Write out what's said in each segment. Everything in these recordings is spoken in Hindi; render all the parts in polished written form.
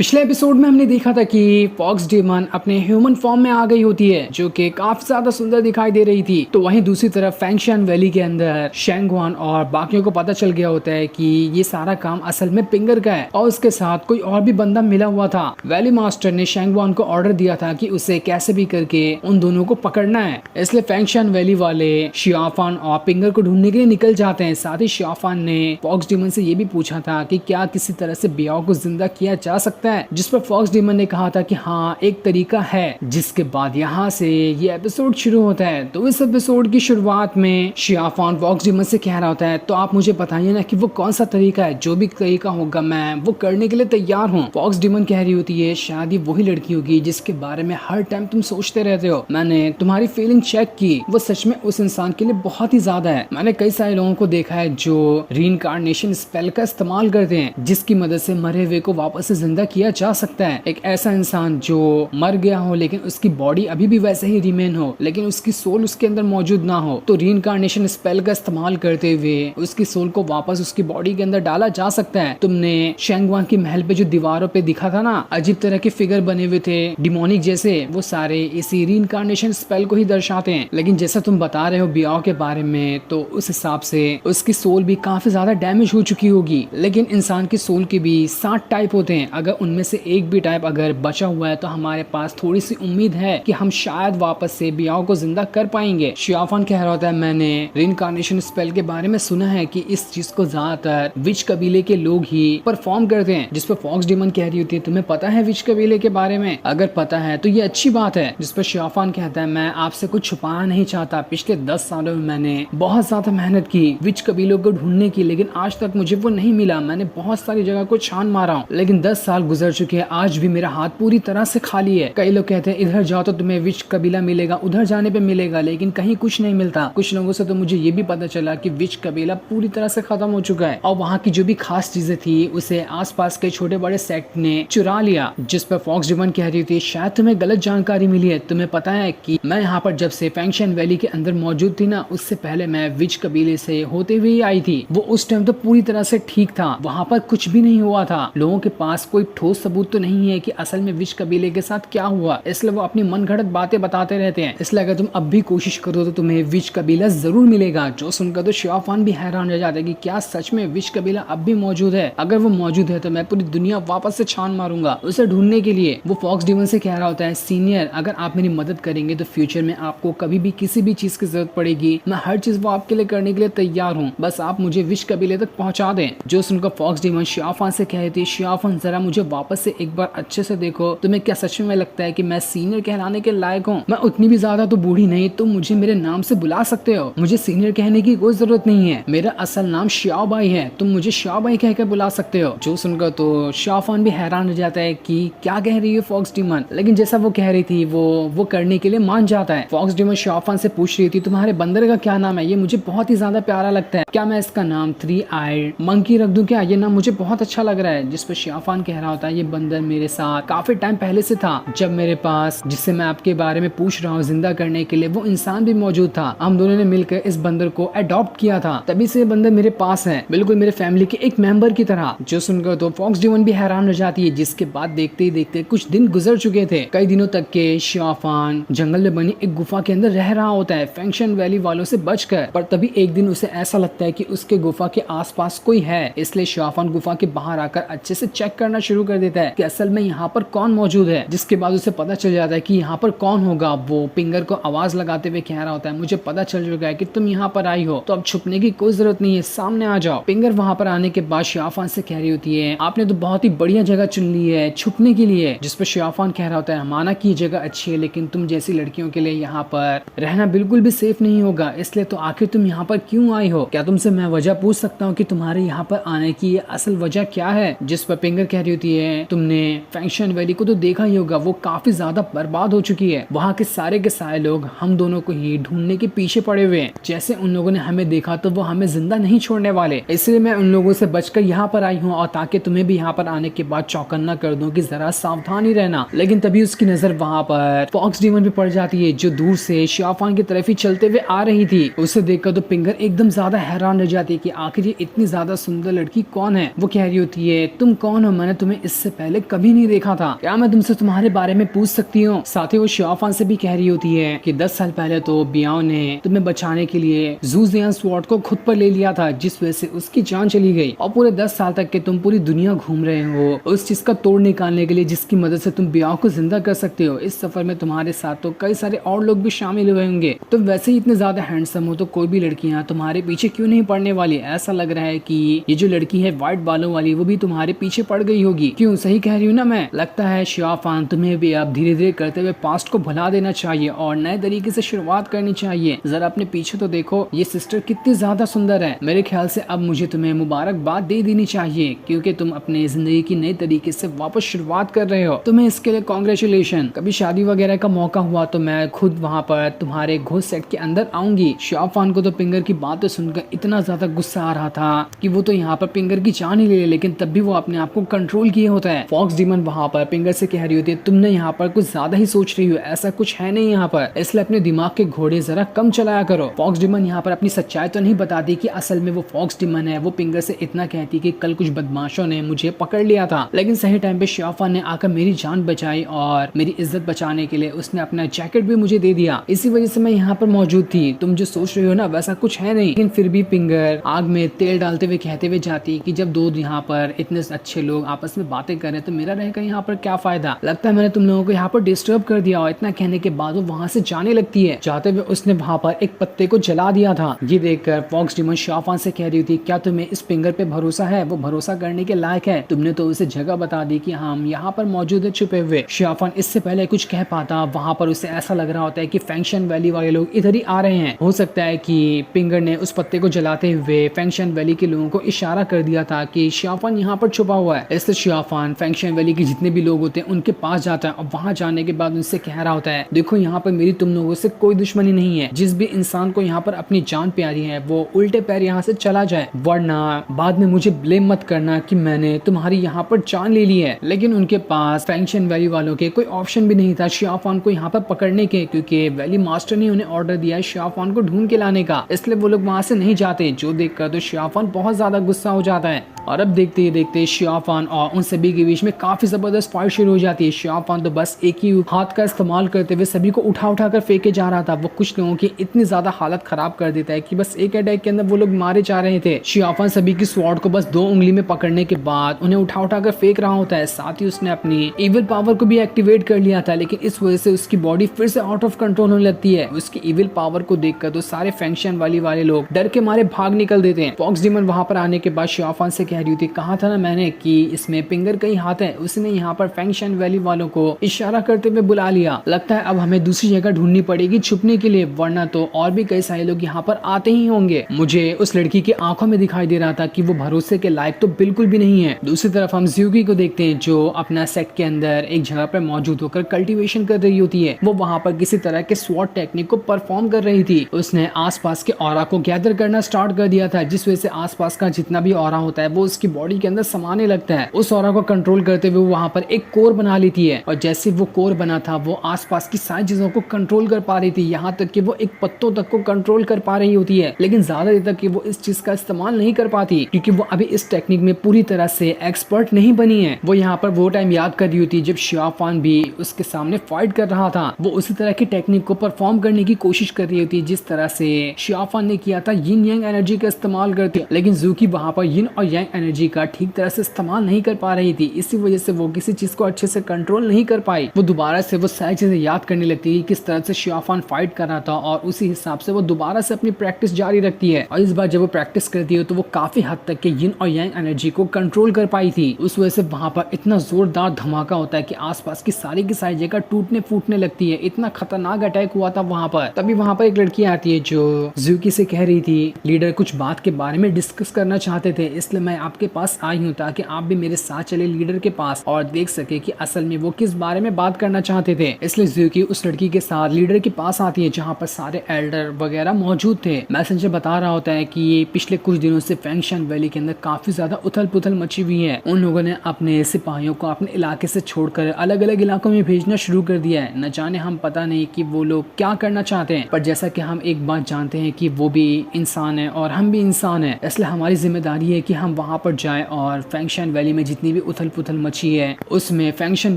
पिछले एपिसोड में हमने देखा था कि फॉक्स डेमन अपने ह्यूमन फॉर्म में आ गई होती है, जो कि काफी ज्यादा सुंदर दिखाई दे रही थी। तो वहीं दूसरी तरफ फैंगशन वैली के अंदर शेंगवान और बाकियों को पता चल गया होता है कि ये सारा काम असल में पिंगर का है और उसके साथ कोई और भी बंदा मिला हुआ था। वैली मास्टर ने शेंगवान को ऑर्डर दिया था कि उसे कैसे भी करके उन दोनों को पकड़ना है। इसलिए फैंगशन वैली वाले शियाफान और पिंगर को ढूंढने के लिए निकल जाते हैं। साथ ही शियाफान ने फॉक्स डेमन से ये भी पूछा था कि क्या किसी तरह से बियाओ को जिंदा किया जा सकता है, जिस पर फॉक्स डेमन ने कहा था कि हाँ एक तरीका है। जिसके बाद यहाँ से ये एपिसोड शुरू होता है। तो इस एपिसोड की शुरुआत में शियाफान फॉक्स डेमन से कह रहा होता है, तो आप मुझे बताइए ना कि वो कौन सा तरीका है, जो भी तरीका होगा मैं वो करने के लिए तैयार हूँ। फॉक्स डेमन कह रही होती है, शायद ये वही लड़की होगी जिसके बारे में हर टाइम तुम सोचते रहते हो। मैंने तुम्हारी फीलिंग चेक की, वो सच में उस इंसान के लिए बहुत ही ज्यादा है। मैंने कई सारे लोगों को देखा है जो रीइंकार्नेशन स्पेल का इस्तेमाल करते हैं, जिसकी मदद से मरे हुए को वापस से जिंदा किया जा सकता है। एक ऐसा इंसान जो मर गया हो लेकिन उसकी बॉडी अभी भी वैसे ही रिमेन हो, लेकिन उसकी सोल उसके अंदर मौजूद ना हो, तो रीइंकार्नेशन स्पेल का इस्तेमाल करते हुए उसकी सोल को वापस उसकी बॉडी के अंदर डाला जा सकता है। तुमने शेंगवान की महल पे जो दीवारों पे दिखा था ना, अजीब तरह के फिगर बने हुए थे डिमोनिक जैसे, वो सारे इसी रीइंकार्नेशन स्पेल को ही दर्शाते हैं। लेकिन जैसा तुम बता रहे हो बियाओ के बारे में, तो उस हिसाब से उसकी सोल भी काफी ज्यादा डैमेज हो चुकी होगी। लेकिन इंसान की सोल के भी 7 टाइप होते हैं। अगर उनमें से एक भी टाइप अगर बचा हुआ है तो हमारे पास थोड़ी सी उम्मीद है कि हम शायद वापस से बियाओ को जिंदा कर पाएंगे। शियाफान कह रहा होता है, मैंने रीइंकार्नेशन स्पेल के बारे में सुना है कि इस चीज को ज्यादातर विच कबीले के लोग ही परफॉर्म करते हैं। जिस पर फॉक्स डेमन कह रही होती है, तुम्हें पता है विच कबीले के बारे में? अगर पता है तो ये अच्छी बात है। जिस पर शियाफान कहता है, मैं आपसे कुछ छुपाना नहीं चाहता। पिछले 10 सालों में मैंने बहुत ज्यादा मेहनत की विच कबीलों को ढूंढने की, लेकिन आज तक मुझे वो नहीं मिला। मैंने बहुत सारी जगह को छान मारा हूँ, लेकिन 10 साल गुजर चुके हैं, आज भी मेरा हाथ पूरी तरह से खाली है। कई लोग कहते हैं इधर जाओ तो तुम्हें विच कबीला मिलेगा, उधर जाने पे मिलेगा, लेकिन कहीं कुछ नहीं मिलता। कुछ लोगों से तो मुझे ये भी पता चला कि विच कबीला पूरी तरह से खत्म हो चुका है और वहाँ की जो भी खास चीजें थी उसे आसपास के छोटे बड़े सेक्ट ने चुरा लिया। जिस पर फॉक्स डेमन कह रही थी, शायद तुम्हें गलत जानकारी मिली है। तुम्हें पता है कि मैं यहाँ पर जब से फैंगशन वैली के अंदर मौजूद थी ना, उससे पहले मैं विच कबीले से होते हुए आई थी। वो उस टाइम तो पूरी तरह से ठीक था, वहाँ पर कुछ भी नहीं हुआ था। लोगों के पास कोई ठोस सबूत तो नहीं है कि असल में विच कबीले के साथ क्या हुआ, इसलिए वो अपनी मनगढ़ंत बातें बताते रहते हैं। इसलिए अगर तुम अब भी कोशिश करो तो तुम्हें विच कबीला जरूर मिलेगा। जो सुनकर तो शियाफान भी हैरान रह जाता है कि क्या सच में विच कबीला अब भी मौजूद है? अगर वो मौजूद है तो मैं पूरी दुनिया वापस से छान मारूंगा उसे ढूंढने के लिए। वो फॉक्स डेमन से कह रहा होता है, सीनियर अगर आप मेरी मदद करेंगे तो फ्यूचर में आपको कभी भी किसी भी चीज की जरूरत पड़ेगी, मैं हर चीज वो आपके लिए करने के लिए तैयार हूँ, बस आप मुझे विच कबीले तक पहुंचा दें। जो सुनकर फॉक्स डेमन शियाफान से कह रही थी, शियाफान जरा मुझे वापस से एक बार अच्छे से देखो, तुम्हें क्या सच में लगता है कि मैं सीनियर कहलाने के लायक हूँ? मैं उतनी भी ज्यादा तो बूढ़ी नहीं, तुम मुझे मेरे नाम से बुला सकते हो, मुझे सीनियर कहने की कोई जरूरत नहीं है। मेरा असल नाम श्याओ बाई है, तुम मुझे श्याओ बाई कहकर बुला सकते हो। जो सुनकर तो शियाफान भी हैरान रह जाता है कि क्या कह रही है फॉक्स डेमन, लेकिन जैसा वो कह रही थी वो करने के लिए मान जाता है। फॉक्स डेमन शियाफान से पूछ रही थी, तुम्हारे बंदर का क्या नाम है? ये मुझे बहुत ही ज्यादा प्यारा लगता है, क्या मैं इसका नाम 3 आइड मंकी रख दूं क्या? ये नाम मुझे बहुत अच्छा लग रहा है। जिस पर शियाफान कह रहा होता है, ये बंदर मेरे साथ काफी टाइम पहले से था, जब मेरे पास जिससे मैं आपके बारे में पूछ रहा हूँ जिंदा करने के लिए वो इंसान भी मौजूद था। हम दोनों ने मिलकर इस बंदर को अडॉप्ट किया था, तभी से ये बंदर मेरे पास है, बिल्कुल मेरे फैमिली के एक मेंबर की तरह। जो सुनकर तो फॉक्स डेमन भी हैरान हो जाती है। जिसके बाद देखते ही देखते कुछ दिन गुजर चुके थे। कई दिनों तक के शियाफान जंगल में बनी एक गुफा के अंदर रह रहा होता है फैंगशन वैली वालों से बचकर। पर तभी एक दिन उसे ऐसा लगता है कि उसके गुफा के आसपास कोई है, इसलिए शियाफान गुफा के बाहर आकर अच्छे से चेक करना शुरू कर देता है कि असल में यहाँ पर कौन मौजूद है। जिसके बाद उसे पता चल जाता है कि यहाँ पर कौन होगा। वो पिंगर को आवाज लगाते हुए कह रहा होता है, मुझे पता चल चुका है कि तुम यहाँ पर आई हो, तो अब छुपने की कोई जरूरत नहीं है, सामने आ जाओ। पिंगर वहाँ पर आने के बाद शियाफान से कह रही होती है, आपने तो बहुत ही बढ़िया जगह चुन ली है छुपने के लिए। जिस पर शियाफान कह रहा होता है, माना कि जगह अच्छी है, लेकिन तुम जैसी लड़कियों के लिए यहाँ पर रहना बिल्कुल भी सेफ नहीं होगा, इसलिए तो आखिर तुम यहाँ पर क्यों आई हो? क्या तुमसे मैं वजह पूछ सकता हूँ कि तुम्हारे यहाँ पर आने की असल वजह क्या है? जिस पर पिंगर कह रही होती है, तुमने फैंगशन वैली को तो देखा ही होगा, वो काफी ज्यादा बर्बाद हो चुकी है। वहाँ के सारे लोग हम दोनों को ही ढूंढने के पीछे पड़े हुए हैं। जैसे उन लोगों ने हमें देखा तो वो हमें जिंदा नहीं छोड़ने वाले, इसलिए मैं उन लोगों से बचकर यहाँ पर आई हूँ, और ताकि तुम्हें भी यहाँ पर आने के बाद चौकन्ना कर दूं कि जरा सावधान ही रहना। लेकिन तभी उसकी नजर वहाँ पर फॉक्स डेमन पे पड़ जाती है, जो दूर से शियाफान की तरफ ही चलते हुए आ रही थी। उसे देखकर तो पिंगर एकदम ज्यादा हैरान रह जाती है कि आखिर ये इतनी ज्यादा सुंदर लड़की कौन है। वो कह रही होती है, तुम कौन हो? मैंने तुम्हें इससे पहले कभी नहीं देखा था। क्या मैं तुमसे तुम्हारे बारे में पूछ सकती हूँ? साथ ही वो शियाफान से भी कह रही होती है कि 10 साल पहले तो बियाओ ने तुम्हें बचाने के लिए जूजियान स्वॉर्ड को खुद पर ले लिया था, जिस वजह से उसकी जान चली गई। और पूरे 10 साल तक के तुम पूरी दुनिया घूम रहे हो उस चीज का तोड़ निकालने के लिए जिसकी मदद से तुम बियाओ को जिंदा कर सकते हो। इस सफर में तुम्हारे साथ तो कई सारे और लोग भी शामिल हुए होंगे। तुम वैसे ही इतने ज्यादा हैंडसम हो तो कोई भी लड़कियां तुम्हारे पीछे क्यों नहीं पड़ने वाली? ऐसा लग रहा है कि ये जो लड़की है व्हाइट बालों वाली वो भी तुम्हारे पीछे पड़ गई होगी। क्यों, सही कह रही हूँ ना मैं? लगता है शियाफान तुम्हें भी अब धीरे धीरे करते हुए पास्ट को भुला देना चाहिए और नए तरीके से शुरुआत करनी चाहिए। जरा अपने पीछे तो देखो, ये सिस्टर कितनी ज्यादा सुंदर है। मेरे ख्याल से अब मुझे तुम्हें मुबारकबाद दे देनी चाहिए क्योंकि तुम अपने जिंदगी की नई तरीके से वापस शुरुआत कर रहे हो। तुम्हें इसके लिए कांग्रेचुलेशन। कभी शादी वगैरह का मौका हुआ तो मैं खुद वहाँ पर तुम्हारे घोष सेट के अंदर आऊंगी। शियाफान को तो पिंगर की बातें सुनकर इतना ज्यादा गुस्सा आ रहा था कि वो तो यहाँ पर पिंगर की जान ही ले, लेकिन तब भी वो अपने आप को कंट्रोल किए होता है। फॉक्स डीमन वहाँ पर पिंगर से कह रही होती है, तुमने यहाँ पर कुछ ज्यादा ही सोच रही हो, ऐसा कुछ है नहीं यहाँ पर, इसलिए अपने दिमाग के घोड़े जरा कम चलाया करो। फॉक्स डीमन यहाँ पर अपनी सच्चाई तो नहीं बताती कि असल में वो फॉक्स डीमन है। वो पिंगर से इतना कहती कि कल कुछ बदमाशों ने मुझे पकड़ लिया था, लेकिन सही टाइम पे शियाफान ने आकर मेरी जान बचाई और मेरी इज्जत बचाने के लिए उसने अपना जैकेट भी मुझे दे दिया। इसी वजह से मैं यहाँ पर मौजूद थी। तुम जो सोच रही हो ना वैसा कुछ है नहीं। लेकिन फिर भी पिंगर आग में तेल डालते हुए कहते हुए जाती कि जब दो यहाँ पर इतने अच्छे लोग आपस में बातें कर रहे हैं तो मेरा रहकर यहाँ पर क्या फायदा? लगता है मैंने तुम लोगों को यहाँ पर डिस्टर्ब कर दिया। और इतना कहने के बाद वो वहाँ से जाने लगती है। जाते हुए उसने वहाँ पर एक पत्ते को जला दिया था। ये देखकर फॉक्स डीमन शियाफान से कह रही थी, क्या तुम्हें इस पिंगर पे भरोसा है? वो भरोसा करने के लायक है। तुमने तो उसे जगह बता दी कि हम यहाँ पर मौजूद है छुपे हुए। शियाफान इससे पहले कुछ कह पाता, वहाँ पर उसे ऐसा लग रहा होता है कि फैंक्शन वैली वाले लोग इधर ही आ रहे हैं। हो सकता है कि पिंगर ने उस पत्ते को जलाते हुए फैंक्शन वैली के लोगों को इशारा कर दिया था कि शियाफान यहाँ पर छुपा हुआ है। इसलिए शियाफान फैंक्शन वैली के जितने भी लोग होते हैं उनके पास जाता है और वहाँ जाने के बाद उनसे कह रहा होता है, देखो यहाँ पर मेरी तुम लोगों से कोई दुश्मनी नहीं है। जिस भी इंसान को यहाँ पर अपनी जान प्यारी है वो उल्टे पैर यहाँ से चला जाए, वरना बाद में मुझे ब्लेम मत करना कि मैंने तुम्हारी यहाँ पर जान ले ली है। लेकिन उनके पास फैंक्शन वैली वालों के कोई ऑप्शन भी नहीं था शियाफान को यहाँ पर पकड़ने के, क्योंकि वैली मास्टर ने उन्हें ऑर्डर दिया है शियाफान को ढूंढ के लाने का। इसलिए वो लोग वहाँ से नहीं जाते। जो देखकर तो शियाफान बहुत ज्यादा गुस्सा हो जाता है। और अब देखते ही देखते शियाफान और उन सभी के बीच में काफी जबरदस्त फाइट शुरू हो जाती है। शियाफान तो बस एक ही हाथ का इस्तेमाल करते हुए सभी को उठा उठा कर फेंके जा रहा था। वो कुछ लोगों की इतनी ज्यादा हालत खराब कर देता है कि बस एक अटैक के अंदर वो लोग मारे जा रहे थे। शियाफान सभी की स्वॉर्ड को बस 2 उंगली में पकड़ने के बाद उन्हें उठा उठा कर फेंक रहा होता है। साथ ही उसने अपनी इविल पावर को भी एक्टिवेट कर लिया था, लेकिन इस वजह से उसकी बॉडी फिर से आउट ऑफ कंट्रोल होने लगती है। उसकी इविल पावर को देखकर तो सारे फैंक्शन वाले लोग डर के मारे भाग निकल देते हैं। फॉक्स डीमन वहां पर आने के बाद शियाफान से कह रही थी, कहा था ना मैंने कि इसमें पिंगर का ही हाथ है। उसने यहाँ पर फैंक्शन वैली वालों को इशारा करते हुए बुला लिया। लगता है अब हमें दूसरी जगह ढूंढनी पड़ेगी छुपने के लिए, वरना तो और भी कई सारे लोग यहाँ पर आते ही होंगे। मुझे उस लड़की की आंखों में दिखाई दे रहा था कि वो भरोसे के लायक तो बिल्कुल भी नहीं है। दूसरी तरफ हम ज़्यूकी को देखते हैं जो अपना सेट के अंदर एक जगह पर मौजूद होकर कल्टीवेशन कर रही होती है। वो वहाँ पर किसी तरह के स्वॉट टेक्निक को परफॉर्म कर रही थी। उसने आसपास के ऑरा को गैदर करना स्टार्ट कर दिया था, जिस वजह से आसपास का जितना भी ऑरा होता है वो उसकी बॉडी के अंदर समाने लगता है। उस ऑरा को कंट्रोल करते हुए वहाँ पर एक कोर बना लेती है और जैसे वो कोर बना था वो आसपास की सारी चीजों को कंट्रोल कर पा रही थी। यहाँ तक कि वो एक पत्तों तक को कंट्रोल कर पा रही होती है, लेकिन ज्यादा देर तक कि वो इस चीज का इस्तेमाल नहीं कर पाती क्योंकि वो अभी इस टेक्निक में पूरी तरह से एक्सपर्ट नहीं बनी है। वो यहाँ पर वो टाइम याद कर रही होती जब शियाफान भी उसके सामने फाइट कर रहा था। वो उसी तरह की टेक्निक को परफॉर्म करने की कोशिश कर रही होती जिस तरह से शियाफान ने किया था यिन यांग एनर्जी का इस्तेमाल करते, लेकिन ज़ूकी वहाँ पर यिन और यांग एनर्जी का ठीक तरह से इस्तेमाल नहीं कर पा रही थी। इसी वजह से वो किसी चीज को अच्छे से कंट्रोल नहीं कर पाई। वो दोबारा से वो सारी चीजें याद करने लगती है किस तरह से शियाफान फाइट कर रहा था और उसी हिसाब से वो दोबारा से अपनी प्रैक्टिस जारी रखती है। और इस बार जब वो प्रैक्टिस करती है तो वो काफी हद तक के यिन और यांग एनर्जी को कंट्रोल कर पाई थी। उस वजह से वहाँ पर इतना जोरदार धमाका होता है कि आसपास की सारी जगह टूटने फूटने लगती है। इतना खतरनाक अटैक हुआ था वहाँ पर। तभी वहाँ पर एक लड़की आती है जो ज़ूकी से कह रही थी, लीडर कुछ बात के बारे में डिस्कस करना चाहते थे, इसलिए मैं आपके पास आई हूँ ताकि आप भी मेरे साथ चले लीडर के पास और देख सके कि असल में वो किस बारे में बात करना चाहते थे। इसलिए ज़ूकी उस लड़की के साथ लीडर के पास आती है जहाँ पर सारे एल्डर वगैरह मौजूद थे। मैसेंजर बता रहा होता है कि ये पिछले कुछ दिनों से फैंक्शन वैली के अंदर काफी ज्यादा उथल पुथल मची हुई है। उन लोगों ने अपने सिपाहियों को अपने इलाके से छोड़कर अलग अलग इलाकों में भेजना शुरू कर दिया है। न जाने हम पता नहीं कि वो लोग क्या करना चाहते हैं, पर जैसा कि हम एक बात जानते हैं कि वो भी इंसान है और हम भी इंसान है, इसलिए हमारी जिम्मेदारी है कि हम वहाँ पर जाएं और फैंक्शन वैली में जितनी जितनी भी उथल पुथल मची है उसमें फैंक्शन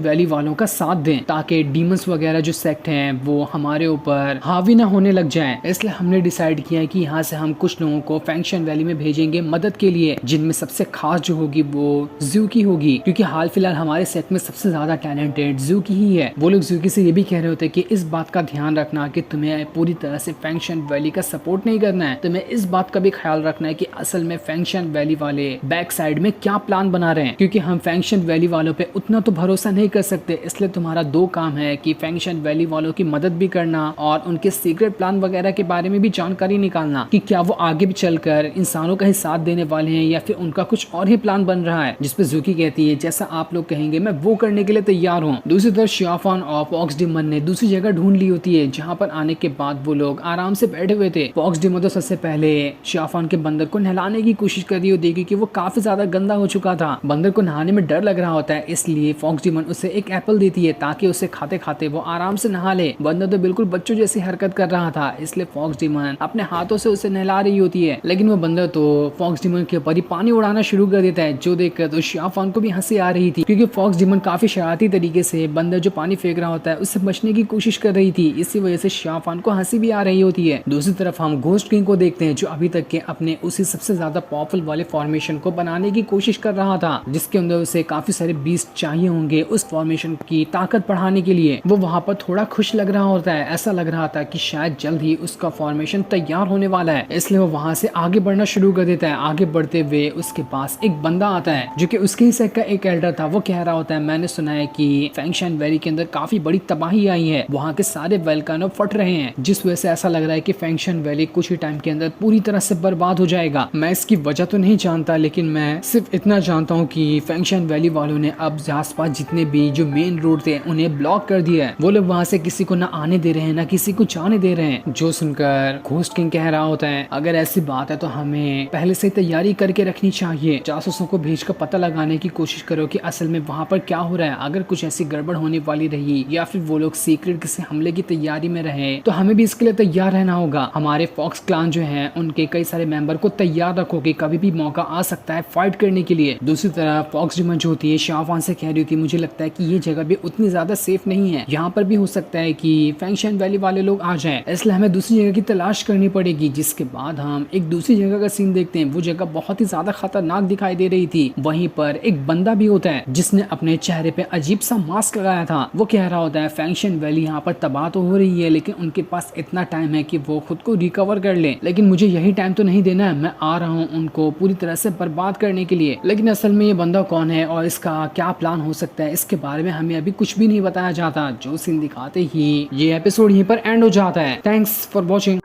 वैली वालों का साथ दें, ताकि डीमंस वगैरह जो सेक्ट हैं वो हमारे ऊपर हावी ना होने लग जाएं। इसलिए हमने डिसाइड किया है कि यहाँ से हम कुछ लोगों को फैंक्शन वैली में भेजेंगे मदद के लिए, जिनमें सबसे खास जो होगी वो ज़ूकी होगी, क्योंकि हाल फिलहाल हमारे सेक्ट में सबसे ज्यादा टैलेंटेड ज़ूकी ही है। वो लोग ज़ूकी से ये भी कह रहे होते हैं कि इस बात का ध्यान रखना कि तुम्हें पूरी तरह से फैंक्शन वैली का सपोर्ट नहीं करना है, तुम्हें इस बात का भी ख्याल रखना है कि असल में फैंक्शन वैली वाले बैक साइड में क्या प्लान बना रहे हैं, क्योंकि हम फैंक्शन वैली वालों पे उतना तो भरोसा नहीं कर सकते। इसलिए तुम्हारा दो काम है कि फैंक्शन वैली वालों की मदद भी करना और उनके सीक्रेट प्लान वगैरह के बारे में भी जानकारी निकालना कि क्या वो आगे भी चलकर इंसानों का ही साथ देने वाले हैं या फिर उनका कुछ और ही प्लान बन रहा है। जिसपे ज़ूकी कहती है जैसा आप लोग कहेंगे मैं वो करने के लिए तैयार हूँ। दूसरी तरफ शियाफान और फॉक्स डिमन ने दूसरी जगह ढूंढ ली होती है, जहाँ पर आने के बाद वो लोग आराम से बैठे हुए थे। फॉक्स डिमन तो सबसे पहले शियाफान के बंदर को नहलाने की कोशिश कर रही होती है, क्योंकि वो काफी ज्यादा गंदा हो चुका था। बंदर को नहाने में डर लग रहा होता है, इसलिए फॉक्स डिमन उसे एक एप्पल देती है ताकि उसे खाते खाते वो आराम से नहा ले। बंदर तो बिल्कुल बच्चों जैसी हरकत कर रहा था, इसलिए फॉक्स डिमन अपने हाथों से उसे नहला रही होती है। लेकिन वो बंदर तो फॉक्स डिमन के ऊपर ही पानी उड़ाना शुरू कर देता है, जो देखकर तो शियाफान को भी हंसी आ रही थी, क्योंकि फॉक्स डिमन काफी शरारती तरीके से बंदर जो पानी फेंक रहा होता है उससे बचने की कोशिश कर रही थी। इसी वजह से शियाफान को हंसी भी आ रही होती है। दूसरी तरफ हम घोस्ट किंग को देखते हैं, जो अभी तक के अपने उसी सबसे ज्यादा पावरफुल वाले फॉर्मेशन को बनाने की कोशिश कर रहा था, जिसके अंदर उसे काफी सारे बीस्ट चाहिए होंगे उस फॉर्मेशन की ताकत बढ़ाने के लिए। वो वहां पर थोड़ा खुश लग रहा होता है, ऐसा लग रहा था कि शायद जल्द ही उसका फॉर्मेशन तैयार होने वाला है, इसलिए वो वहां से आगे बढ़ना शुरू कर देता है। आगे बढ़ते हुए उसके पास एक बंदा आता है जो कि उसके ही सेक्ट का एक एल्डर था। वो कह रहा होता है मैंने सुना है कि फैंक्शन वैली के अंदर काफी बड़ी तबाही आई है, वहाँ के सारे वोल्केनो फट रहे हैं, जिस वजह से ऐसा लग रहा है कि फैंक्शन वैली कुछ ही टाइम के अंदर पूरी तरह से बर्बाद हो जाएगा। मैं इसकी वजह तो नहीं जानता, लेकिन मैं सिर्फ इतना जानता हूँ कि फैंक्शन वैली वालों ने अब आसपास जितने भी जो मेन रोड थे उन्हें ब्लॉक कर दिया है। वो लोग वहाँ से किसी को ना आने दे रहे हैं ना किसी को जाने दे रहे हैं। जो सुनकर घोस्ट किंग कह रहा होता है अगर ऐसी बात है तो हमें पहले से तैयारी करके रखनी चाहिए, जासूसों को भेजकर पता लगाने की कोशिश करो कि असल में वहाँ पर क्या हो रहा है। अगर कुछ ऐसी गड़बड़ होने वाली रही या फिर वो लोग सीक्रेट किसी हमले की तैयारी में रहे तो हमें भी इसके लिए तैयार रहना होगा। हमारे फॉक्स क्लान जो है उनके कई सारे मेंबर को तैयार रखो कि कभी भी मौका आ सकता है फाइट करने के लिए। दूसरी तरफ फॉक्स डिमन जो होती है शियाफान से कह रही होती है मुझे लगता है कि ये जगह भी उतनी ज्यादा सेफ नहीं है, यहाँ पर भी हो सकता है कि फैंक्शन वैली वाले लोग आ जाएं, इसलिए हमें दूसरी जगह की तलाश करनी पड़ेगी। जिसके बाद हम एक दूसरी जगह का सीन देखते हैं। वो जगह बहुत ही ज्यादा खतरनाक दिखाई दे रही थी। वहीं पर एक बंदा भी होता है जिसने अपने चेहरे पे अजीब सा मास्क लगाया था। वो कह रहा होता है फैंक्शन वैली यहाँ पर तबाह तो हो रही है, लेकिन उनके पास इतना टाइम है कि वो खुद को रिकवर कर ले, लेकिन मुझे यही टाइम तो नहीं देना है, मैं आ रहा हूँ उनको पूरी तरह से बर्बाद करने के लिए। लेकिन असल में ये बंदा कौन है और इसका क्या प्लान हो सकता है इसके बारे में हमें अभी कुछ भी नहीं बताया जाता। जो सीन दिखाते ही ये एपिसोड यहीं पर एंड हो जाता है। Thanks for watching.